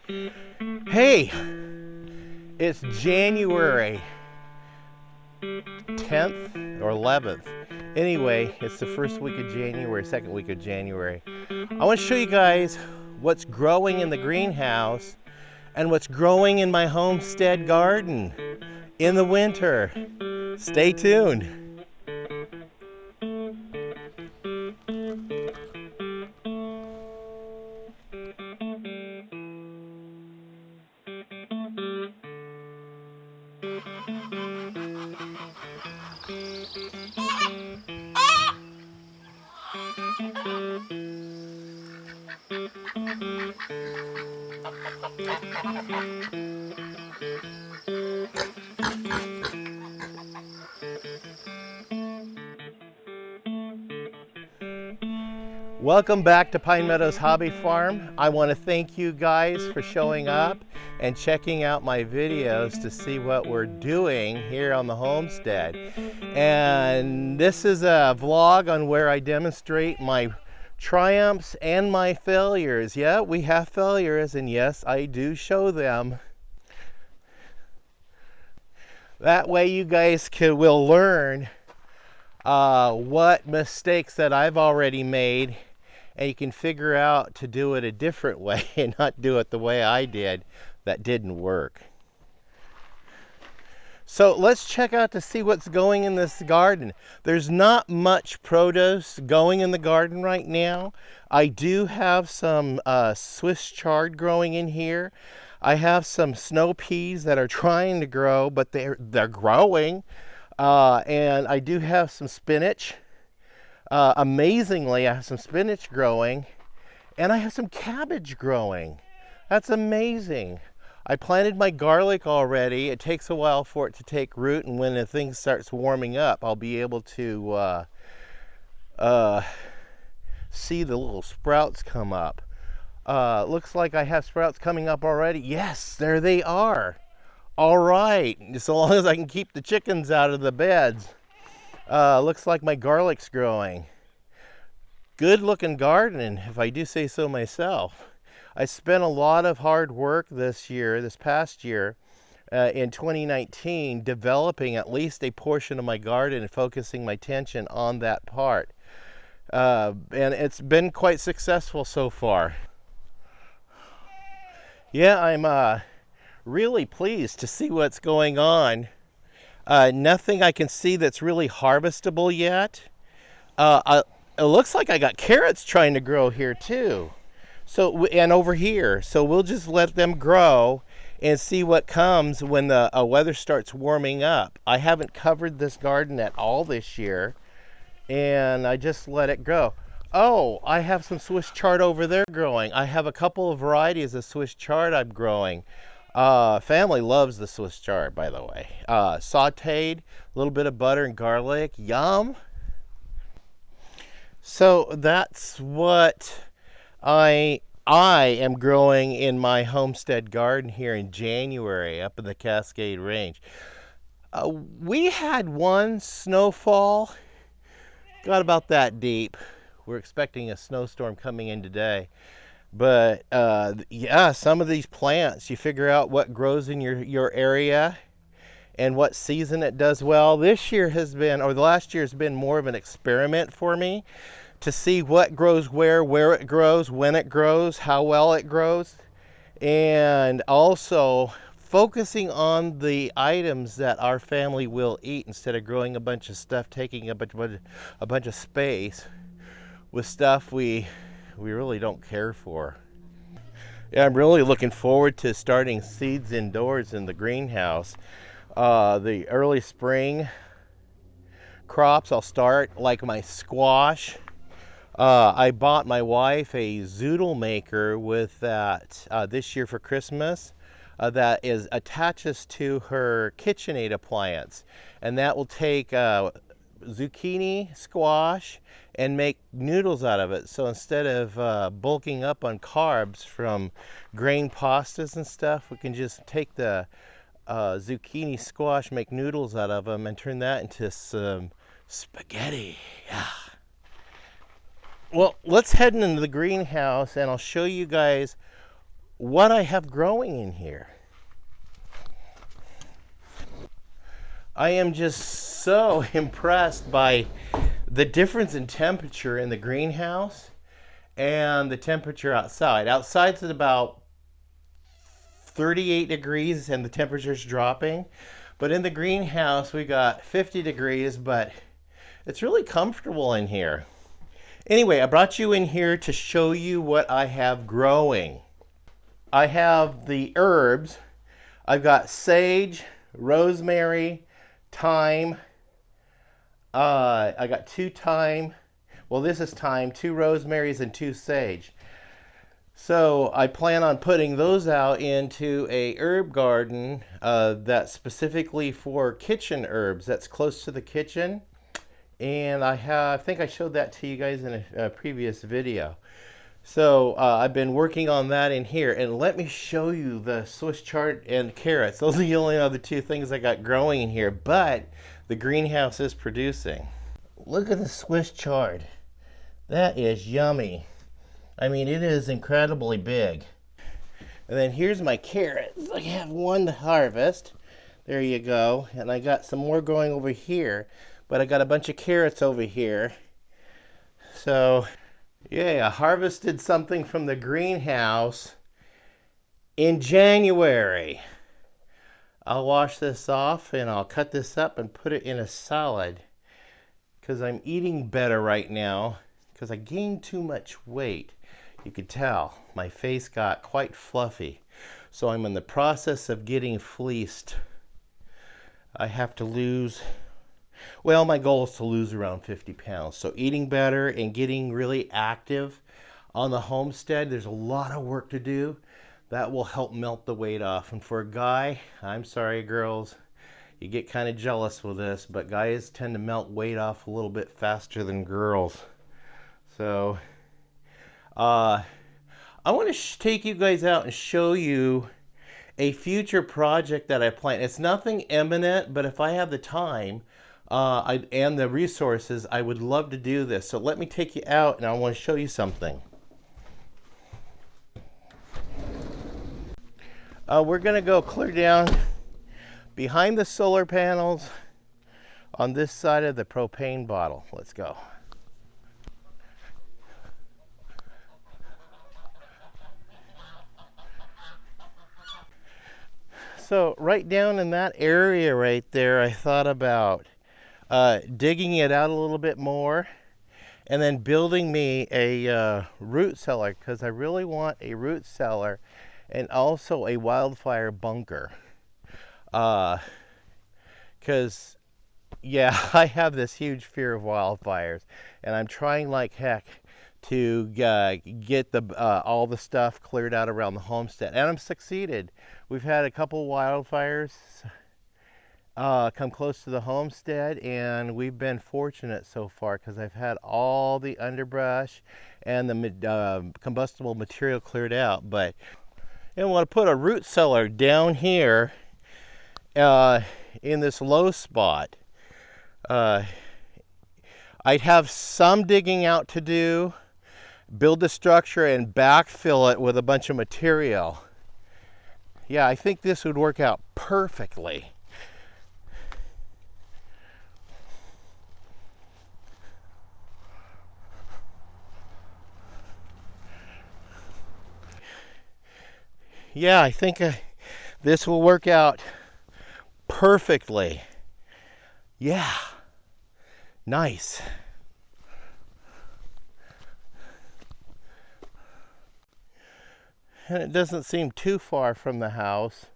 Hey, it's January 10th or 11th. Anyway, it's the first week of January, second week of January. I want to show you guys what's growing in the greenhouse and what's growing in my homestead garden in the winter. Stay tuned. Welcome back to Pine Meadows Hobby Farm. I want to thank you guys for showing up and checking out my videos to see what we're doing here on the homestead. And this is a vlog on where I demonstrate my triumphs and my failures. Yeah, we have failures, and yes, I do show them. That way you guys will learn what mistakes that I've already made, and you can figure out to do it a different way and not do it the way I did that didn't work. So let's check out to see what's going in this garden. There's not much produce going in the garden right now. I do have some Swiss chard growing in here. I have some snow peas that are trying to grow, but they're growing. And I do have some spinach. Amazingly, I have some spinach growing, and I have some cabbage growing. That's amazing. I planted my garlic already. It takes a while for it to take root, and when the thing starts warming up, I'll be able to see the little sprouts come up. Looks like I have sprouts coming up already. Yes, there they are. All right, so long as I can keep the chickens out of the beds. Looks like my garlic's growing. Good looking garden, if I do say so myself. I spent a lot of hard work this past year, in 2019, developing at least a portion of my garden and focusing my attention on that part. And it's been quite successful so far. Yeah, I'm really pleased to see what's going on. Nothing I can see that's really harvestable yet. It looks like I got carrots trying to grow here too. So, and over here. So we'll just let them grow and see what comes when the weather starts warming up. I haven't covered this garden at all this year, and I just let it grow. Oh, I have some Swiss chard over there growing. I have a couple of varieties of Swiss chard I'm growing. Family loves the Swiss chard, by the way. Sauteed, a little bit of butter and garlic, yum. So that's what I am growing in my homestead garden here in January up in the Cascade Range. We had one snowfall, got about that deep. We're expecting a snowstorm coming in today. But yeah, some of these plants, you figure out what grows in your area and what season it does well. This year has been, or the last year has been more of an experiment for me to see what grows where it grows, when it grows, how well it grows, and also focusing on the items that our family will eat instead of growing a bunch of stuff, taking a bunch of space with stuff we really don't care for. Yeah, I'm really looking forward to starting seeds indoors in the greenhouse. The early spring crops, I'll start like my squash. I bought my wife a zoodle maker with that this year for Christmas that attaches to her KitchenAid appliance, and that will take zucchini, squash, and make noodles out of it. So instead of bulking up on carbs from grain pastas and stuff, we can just take the zucchini, squash, make noodles out of them, and turn that into some spaghetti. Yeah. Well, let's head into the greenhouse and I'll show you guys what I have growing in here. I am just so impressed by the difference in temperature in the greenhouse and the temperature outside. Outside's at about 38 degrees and the temperature's dropping. But in the greenhouse, we got 50 degrees, but it's really comfortable in here. Anyway, I brought you in here to show you what I have growing. I have the herbs. I've got sage, rosemary, thyme. I got 2 thyme. Well, this is thyme, 2 rosemaries, and 2 sage. So I plan on putting those out into a herb garden that's specifically for kitchen herbs. That's close to the kitchen. And I think I showed that to you guys in a previous video. So I've been working on that in here. And let me show you the Swiss chard and carrots. Those are the only other 2 things I got growing in here. But the greenhouse is producing. Look at the Swiss chard. That is yummy. I mean, it is incredibly big. And then here's my carrots. I have 1 to harvest. There you go. And I got some more going over here. But I got a bunch of carrots over here. So, yeah, I harvested something from the greenhouse in January. I'll wash this off and I'll cut this up and put it in a salad. Because I'm eating better right now. Because I gained too much weight. You could tell my face got quite fluffy. So I'm in the process of getting fleeced. I have to lose, well, my goal is to lose around 50 pounds. So eating better and getting really active on the homestead. There's a lot of work to do. That will help melt the weight off. And for a guy, I'm sorry girls, you get kind of jealous with this, but guys tend to melt weight off a little bit faster than girls. So I want to take you guys out and show you a future project that I plan. It's nothing imminent, but if I have the time and the resources, I would love to do this. So let me take you out and I want to show you something. We're going to go clear down behind the solar panels on this side of the propane bottle. Let's go. So right down in that area right there, I thought about digging it out a little bit more and then building me a root cellar, because I really want a root cellar and also a wildfire bunker. Because, yeah, I have this huge fear of wildfires, and I'm trying like heck to get all the stuff cleared out around the homestead, and I'm succeeded. We've had a couple wildfires come close to the homestead, and we've been fortunate so far because I've had all the underbrush and the combustible material cleared out. But I want to put a root cellar down here in this low spot. I'd have some digging out to do, build the structure and backfill it with a bunch of material. Yeah, I think this would work out perfectly. Yeah, I think this will work out perfectly. Yeah, nice. And it doesn't seem too far from the house,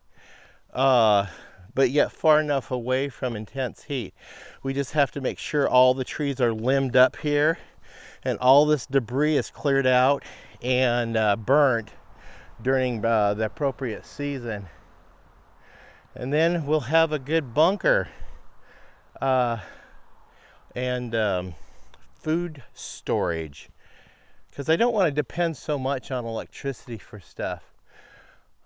but yet far enough away from intense heat. We just have to make sure all the trees are limbed up here and all this debris is cleared out and burnt during the appropriate season. And then we'll have a good bunker and food storage. Because I don't want to depend so much on electricity for stuff.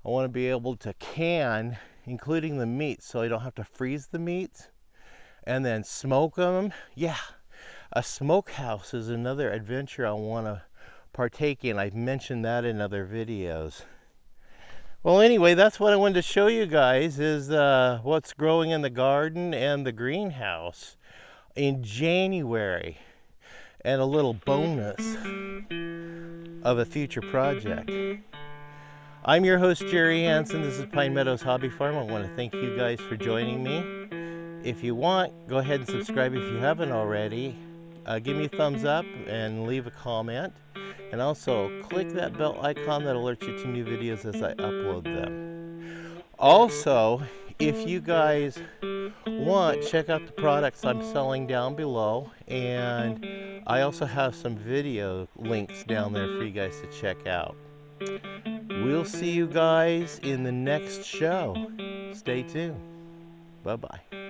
I want to be able to can, including the meats, so I don't have to freeze the meats and then smoke them. Yeah, a smokehouse is another adventure I want to partake in. I've mentioned that in other videos. Well, anyway, that's what I wanted to show you guys is what's growing in the garden and the greenhouse in January, and a little bonus of a future project. I'm your host, Jerry Hansen. This is Pine Meadows Hobby Farm. I want to thank you guys for joining me. If you want, go ahead and subscribe if you haven't already. Give me a thumbs up and leave a comment. And also, click that bell icon that alerts you to new videos as I upload them. Also, if you guys want, check out the products I'm selling down below. And I also have some video links down there for you guys to check out. We'll see you guys in the next show. Stay tuned. Bye-bye.